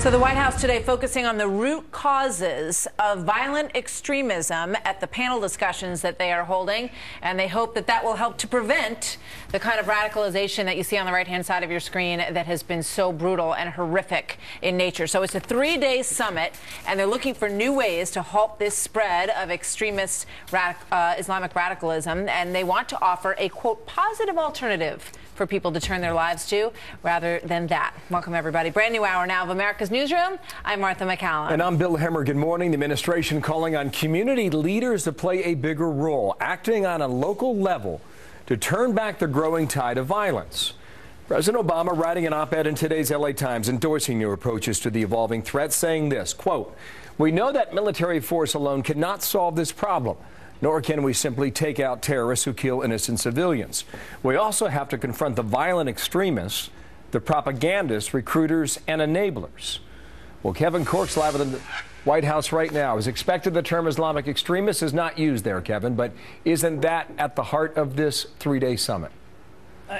So the White House today focusing on the root causes of violent extremism at the panel discussions that they are holding, and they hope that that will help to prevent the kind of radicalization that you see on the right-hand side of your screen that has been so brutal and horrific in nature. So it's a 3-day summit, and they're looking for new ways to halt this spread of extremist Islamic radicalism, and they want to offer a, quote, positive alternative for people to turn their lives to rather than that. Welcome, everybody. Brand new hour now of America's Newsroom. I'm Martha McCallum. And I'm Bill Hemmer. Good morning. The administration calling on community leaders to play a bigger role, acting on a local level to turn back the growing tide of violence. President Obama writing an op-ed in today's LA Times endorsing new approaches to the evolving threat, saying this, quote, "We know that military force alone cannot solve this problem, nor can we simply take out terrorists who kill innocent civilians. We also have to confront the violent extremists, the propagandists, recruiters, and enablers." Well, Kevin Cork's live at the White House right now. As expected, the term Islamic extremist is not used there, Kevin, but isn't that at the heart of this 3-day summit?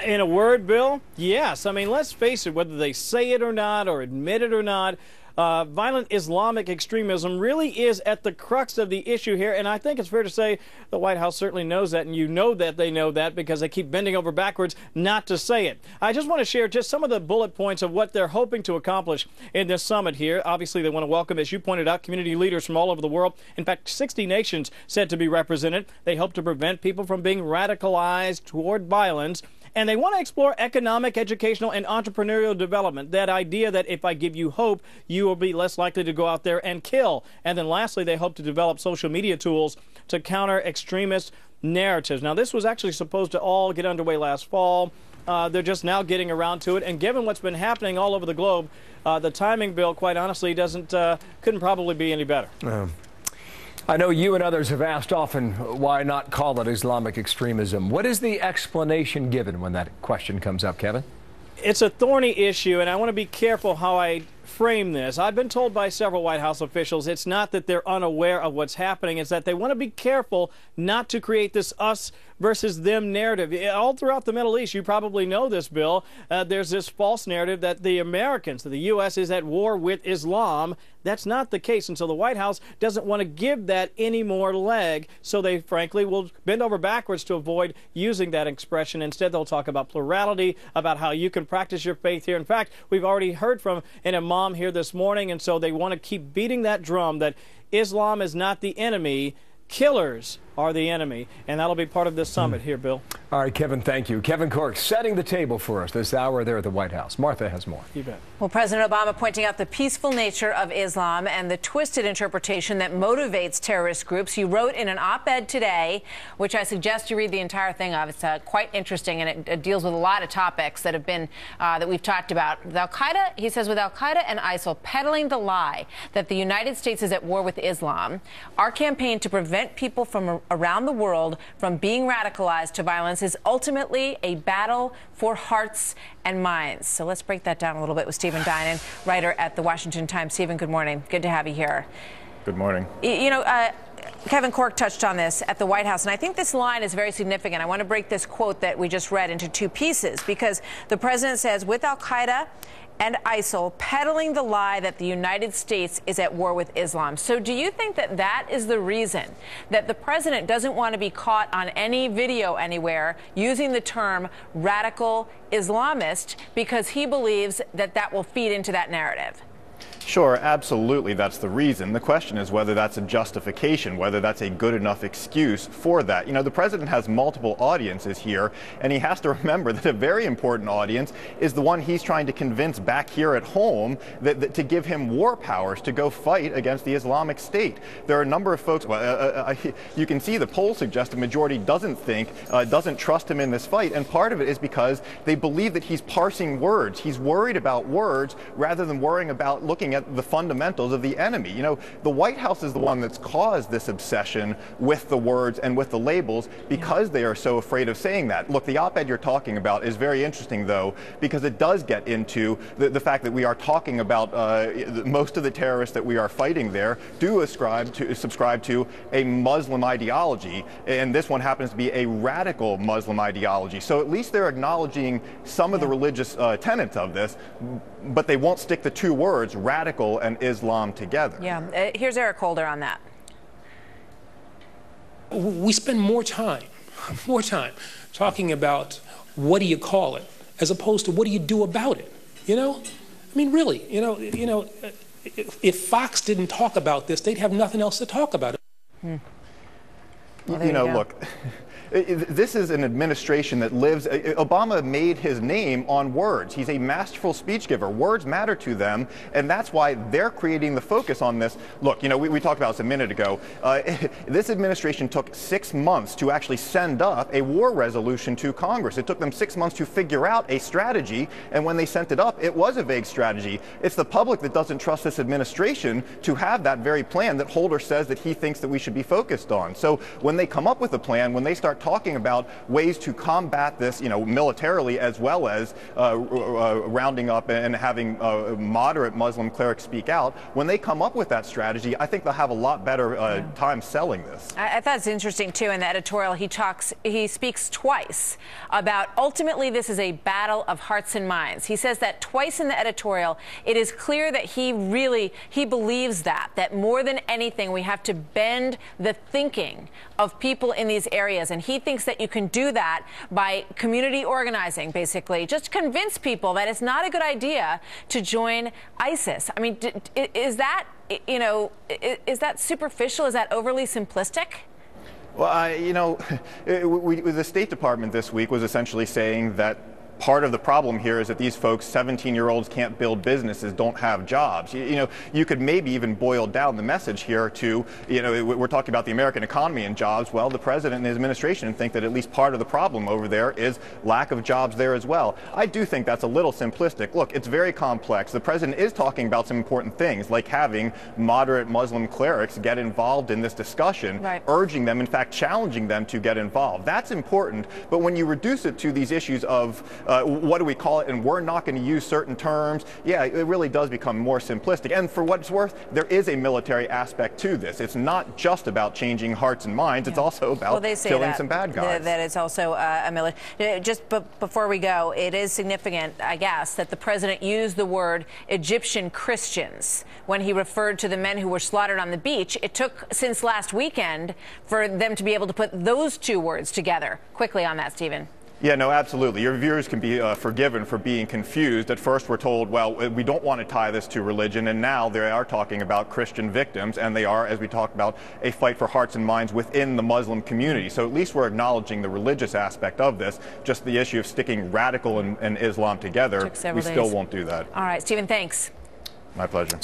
In a word, Bill, yes. I mean, let's face it, whether they say it or not or admit it or not, violent Islamic extremism really is at the crux of the issue here, and I think it's fair to say the White House certainly knows that, and you know that they know that because they keep bending over backwards not to say it. I just want to share just some of the bullet points of what they're hoping to accomplish in this summit here. Obviously, they want to welcome, as you pointed out, community leaders from all over the world. In fact, 60 nations said to be represented. They hope to prevent people from being radicalized toward violence. And they want to explore economic, educational, and entrepreneurial development. That idea that if I give you hope, you will be less likely to go out there and kill. And then lastly, they hope to develop social media tools to counter extremist narratives. Now, this was actually supposed to all get underway last fall. They're just now getting around to it. And given what's been happening all over the globe, the timing, Bill, quite honestly, couldn't probably be any better. I know you and others have asked often, why not call it Islamic extremism? What is the explanation given when that question comes up, Kevin? It's a thorny issue, and I want to be careful how I frame this. I've been told by several White House officials it's not that they're unaware of what's happening, it's that they want to be careful not to create this us versus them narrative. All throughout the Middle East, you probably know this, Bill, there's this false narrative that the Americans, that the U.S. is at war with Islam. That's not the case, and so the White House doesn't want to give that any more leg, so they frankly will bend over backwards to avoid using that expression. Instead, they'll talk about plurality, about how you can practice your faith here. In fact, we've already heard from an imam here this morning, and so they want to keep beating that drum that Islam is not the enemy, killers are the enemy, and that'll be part of this summit here, Bill. All right, Kevin, thank you. Kevin Cork setting the table for us this hour there at the White House. Martha has more. You bet. Well, President Obama pointing out the peaceful nature of Islam and the twisted interpretation that motivates terrorist groups. He wrote in an op-ed today, which I suggest you read the entire thing of. It's quite interesting, and it deals with a lot of topics that have been that we've talked about. With Al-Qaeda, he says, with Al-Qaeda and ISIL peddling the lie that the United States is at war with Islam, our campaign to prevent people from around the world from being radicalized to violence is ultimately a battle for hearts and minds. So let's break that down a little bit with Stephen Dinan, writer at the Washington Times. Stephen, good morning. Good to have you here. Good morning. You know, Kevin Cork touched on this at the White House, and I think this line is very significant. I want to break this quote that we just read into two pieces, because the president says, with Al-Qaeda and ISIL peddling the lie that the United States is at war with Islam. So do you think that that is the reason that the president doesn't want to be caught on any video anywhere using the term radical Islamist, because he believes that that will feed into that narrative? Sure, absolutely, that's the reason. The question is whether that's a justification, whether that's a good enough excuse for that. You know, the president has multiple audiences here, and he has to remember that a very important audience is the one he's trying to convince back here at home that to give him war powers to go fight against the Islamic State. There are a number of folks, you can see the polls suggest a majority doesn't trust him in this fight, and part of it is because they believe that he's parsing words. He's worried about words rather than worrying about looking at the fundamentals of the enemy. You know, the White House is the one that's caused this obsession with the words and with the labels because they are so afraid of saying that. Look, the op-ed you're talking about is very interesting, though, because it does get into the fact that we are talking about most of the terrorists that we are fighting there do subscribe to a Muslim ideology, and this one happens to be a radical Muslim ideology. So at least they're acknowledging some of the religious tenets of this, but they won't stick the two words, words, radical and Islam together. Yeah, here's Eric Holder on that. We spend more time talking about what do you call it, as opposed to what do you do about it, you know? I mean, really, if Fox didn't talk about this, they'd have nothing else to talk about. Well, look, this is an administration that lives, Obama made his name on words. He's a masterful speech giver. Words matter to them, and that's why they're creating the focus on this. Look, we talked about this a minute ago. This administration took 6 months to actually send up a war resolution to Congress. It took them 6 months to figure out a strategy, and when they sent it up, it was a vague strategy. It's the public that doesn't trust this administration to have that very plan that Holder says that he thinks that we should be focused on. So when they come up with a plan, when they start talking about ways to combat this, militarily, as well as rounding up and having moderate Muslim clerics speak out, when they come up with that strategy, I think they'll have a lot better time selling this. I thought it's interesting, too, in the editorial, he speaks twice about ultimately this is a battle of hearts and minds. He says that twice in the editorial. It is clear that he believes that more than anything, we have to bend the thinking of people in these areas. And he thinks that you can do that by community organizing, basically. Just convince people that it's not a good idea to join ISIS. I mean, is that superficial? Is that overly simplistic? Well, the State Department this week was essentially saying that part of the problem here is that these folks, 17-year-olds, can't build businesses, don't have jobs. You could maybe even boil down the message here to, we're talking about the American economy and jobs. Well, the president and his administration think that at least part of the problem over there is lack of jobs there as well. I do think that's a little simplistic. Look, it's very complex. The president is talking about some important things, like having moderate Muslim clerics get involved in this discussion, right, urging them, in fact, challenging them to get involved. That's important. But when you reduce it to these issues of what do we call it, and we're not going to use certain terms, yeah, it really does become more simplistic. And for what it's worth, there is a military aspect to this. It's not just about changing hearts and minds. It's also about killing some bad guys. That it's also a military. Just before we go, it is significant, I guess, that the president used the word Egyptian Christians when he referred to the men who were slaughtered on the beach. It took since last weekend for them to be able to put those two words together. Quickly on that, Stephen. Yeah, no, absolutely. Your viewers can be forgiven for being confused. At first we're told, well, we don't want to tie this to religion, and now they are talking about Christian victims, and they are, as we talked about, a fight for hearts and minds within the Muslim community. So at least we're acknowledging the religious aspect of this. Just the issue of sticking radical and Islam together, we still won't do that. All right, Stephen, thanks. My pleasure.